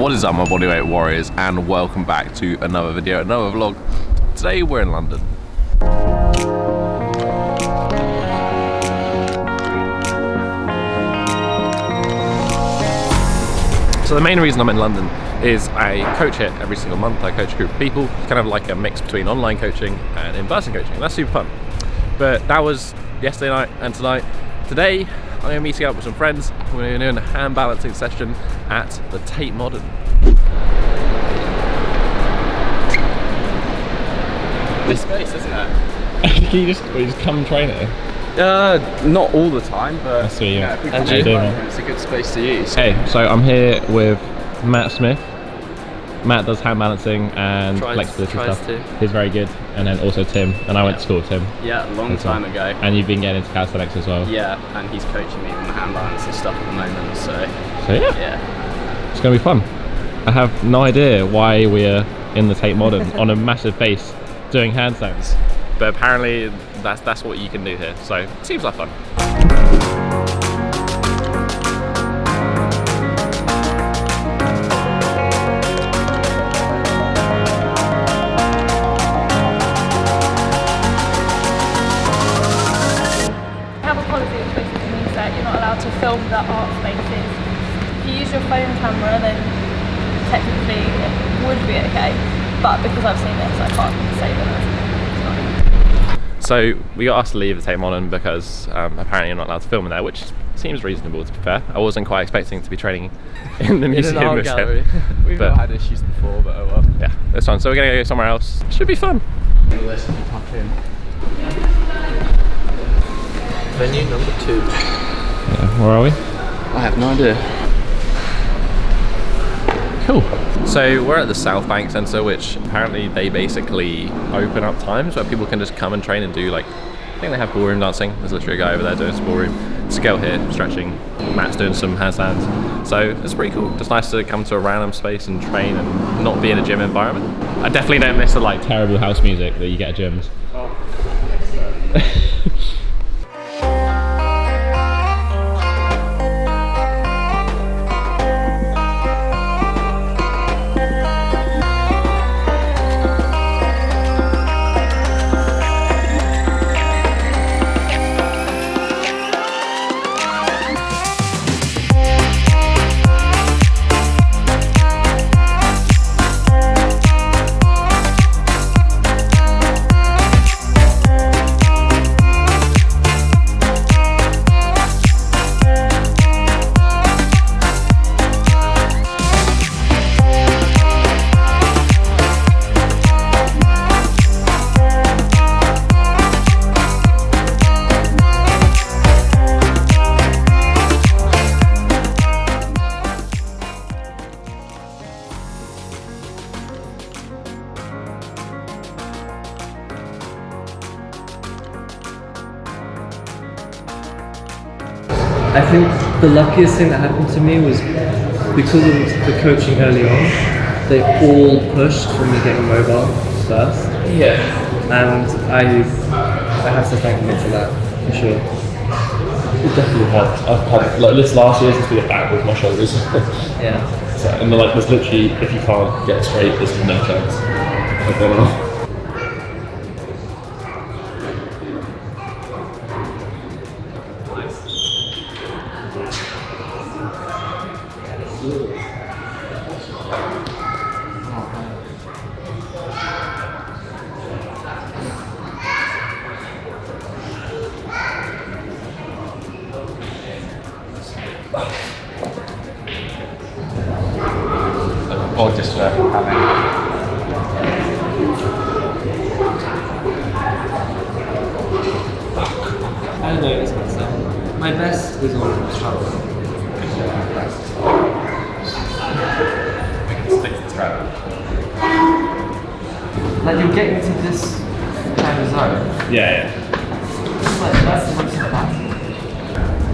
What is up, my bodyweight warriors, and welcome back to another video, another vlog. Today we're in London. So the main reason I'm in London is I coach here every single month. I coach a group of people, kind of like a mix between online coaching and in-person coaching. That's super fun. But that was yesterday night and tonight. Today, I'm going to be meeting up with some friends. We're going to be doing a hand balancing session at the Tate Modern. This space, isn't it? Can you just come and train it? Not all the time, but I see you. Yeah, it's a good space to use. Hey, so I'm here with Matt Smith. Matt does hand balancing and flexibility stuff. He's very good. And then also Tim, and I went to school with Tim. Yeah, long time ago. And you've been getting into calisthenics as well. Yeah, and he's coaching me on the hand balance and stuff at the moment, so yeah. It's going to be fun. I have no idea why we're in the Tate Modern on a massive base doing handstands. But apparently that's what you can do here, so it seems like fun. To film the art spaces. If you use your phone camera, then technically it would be okay, but because I've seen this, I can't say that it's So we got asked to leave the Tate Modern because apparently you're not allowed to film in there, which seems reasonable, to be fair. I wasn't quite expecting to be training in the museum. In an art gallery. We've not had issues before, but oh well. Yeah, that's fine. So we're gonna go somewhere else. Should be fun. Venue number 2. Yeah, where are we? I have no idea. Cool. So we're at the South Bank Centre, which apparently they basically open up times where people can just come and train and do, like, I think they have ballroom dancing. There's literally a guy over there doing some ballroom. Scale here, stretching. Matt's doing some handstands. So it's pretty cool. Just nice to come to a random space and train and not be in a gym environment. I definitely don't miss the like terrible house music that you get at gyms. I think the luckiest thing that happened to me was because of the coaching early on, they all pushed for me getting mobile first. Yeah. And I have to thank them for that, for sure. It definitely helped. I've had, like, this last year since we get back with my shoulders. Yeah. So, and like, there's literally, if you can't get straight, there's no chance of going off. Or just for having. I noticed myself. My best is on struggle. We can stick to the strap. Like you're getting to this kind of zone. Yeah. It's like that's the most fun.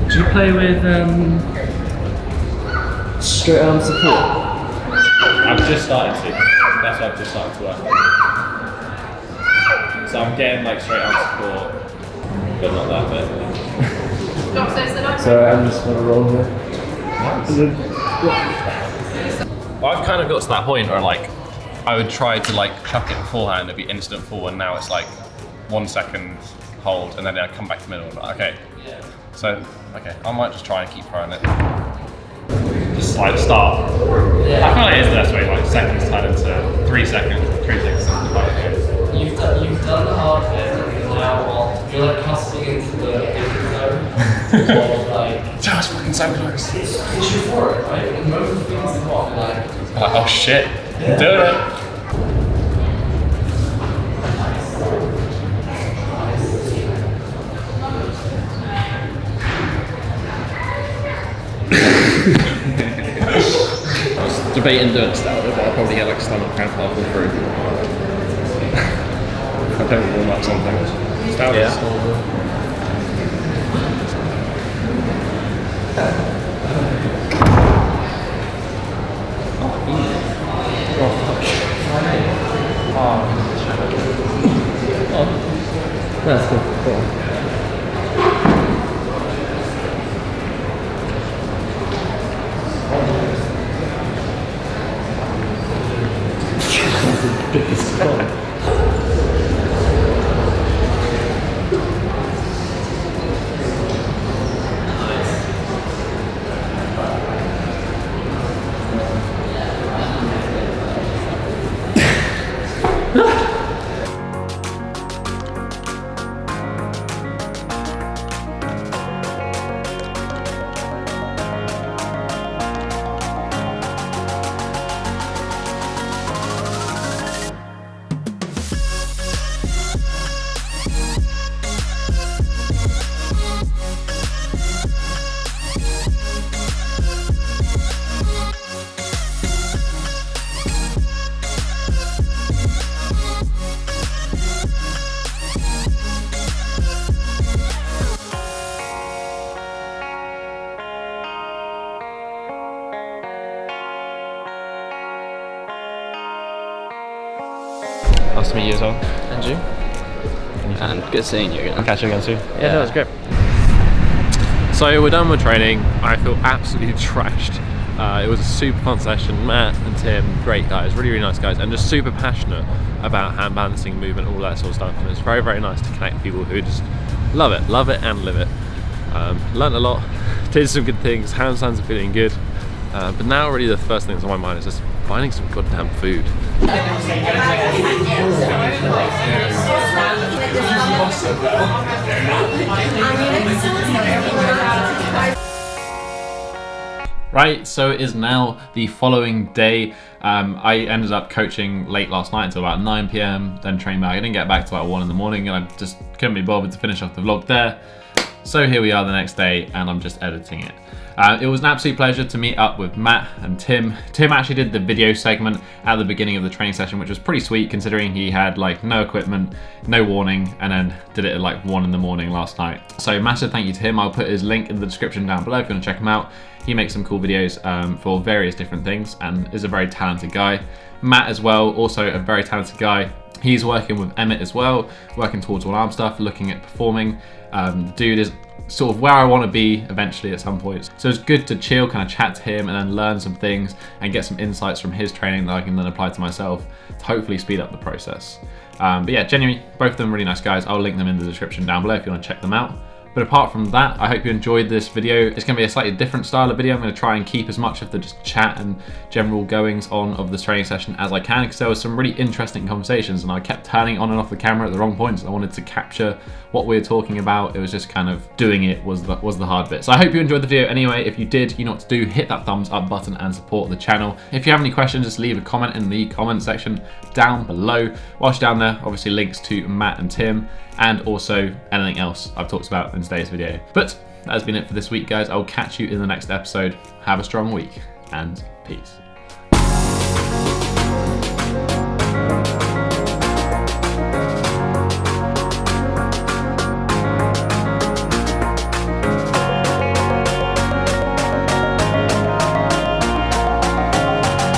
Do you play with straight arm support? I've just started to. That's what I've just started to work. So I'm getting like straight arm support, but not that bit. So I'm just gonna roll here. I've kind of got to that point where like I would try to like chuck it beforehand, it'd be instant fall, and now it's like 1 second hold, and then I come back to the middle. And like, okay, so okay, I might just try and keep throwing it. Just like start. I feel like it is the best way. Like seconds turn into 3 seconds, 3 seconds. You've done the hard bit, and now you're like hustling into the zone. Of like, Just fucking so close. it's you for it, right? And most of the things come off, like, I'm like, oh shit, I'm doing it. I was debating doing stout, but I'll probably get like stomach cramp halfway through. I don't warm up something. Stout is that's good. Cool. Biggest one. Nice to meet you as well. And you? And good seeing you again. I'll catch you again soon. Yeah. That was great. So we're done with training. I feel absolutely trashed. It was a super fun session. Matt and Tim, great guys, really, really nice guys, and just super passionate about hand balancing, movement, all that sort of stuff. And it's very, very nice to connect with people who just love it and live it. Learned a lot, did some good things, handstands are feeling good. But now really the first thing that's on my mind is just finding some goddamn food. Right, so it is now the following day. I ended up coaching late last night until about 9 PM, then trained back. I didn't get back till like 1 in the morning, and I just couldn't be bothered to finish off the vlog there. So here we are the next day, and I'm just editing it. It was an absolute pleasure to meet up with Matt and Tim. Tim actually did the video segment at the beginning of the training session, which was pretty sweet considering he had like no equipment, no warning, and then did it at like 1 in the morning last night. So massive thank you to him. I'll put his link in the description down below if you want to check him out. He makes some cool videos for various different things and is a very talented guy. Matt as well, also a very talented guy. He's working with Emmett as well, working towards all arm stuff, looking at performing. The dude is sort of where I want to be eventually at some point. So it's good to chill, kind of chat to him and then learn some things and get some insights from his training that I can then apply to myself to hopefully speed up the process. But yeah, genuinely, both of them really nice guys. I'll link them in the description down below if you want to check them out. But apart from that, I hope you enjoyed this video. It's going to be a slightly different style of video. I'm going to try and keep as much of the just chat and general goings on of this training session as I can, because there was some really interesting conversations and I kept turning on and off the camera at the wrong points. I wanted to capture what we were talking about. It was just kind of doing it was the hard bit. So I hope you enjoyed the video anyway. If you did, you know what to do. Hit that thumbs up button and support the channel. If you have any questions, just leave a comment in the comment section down below. Whilst you're down there, obviously links to Matt and Tim, and also anything else I've talked about in today's video. But that has been it for this week, guys. I'll catch you in the next episode. Have a strong week, and peace.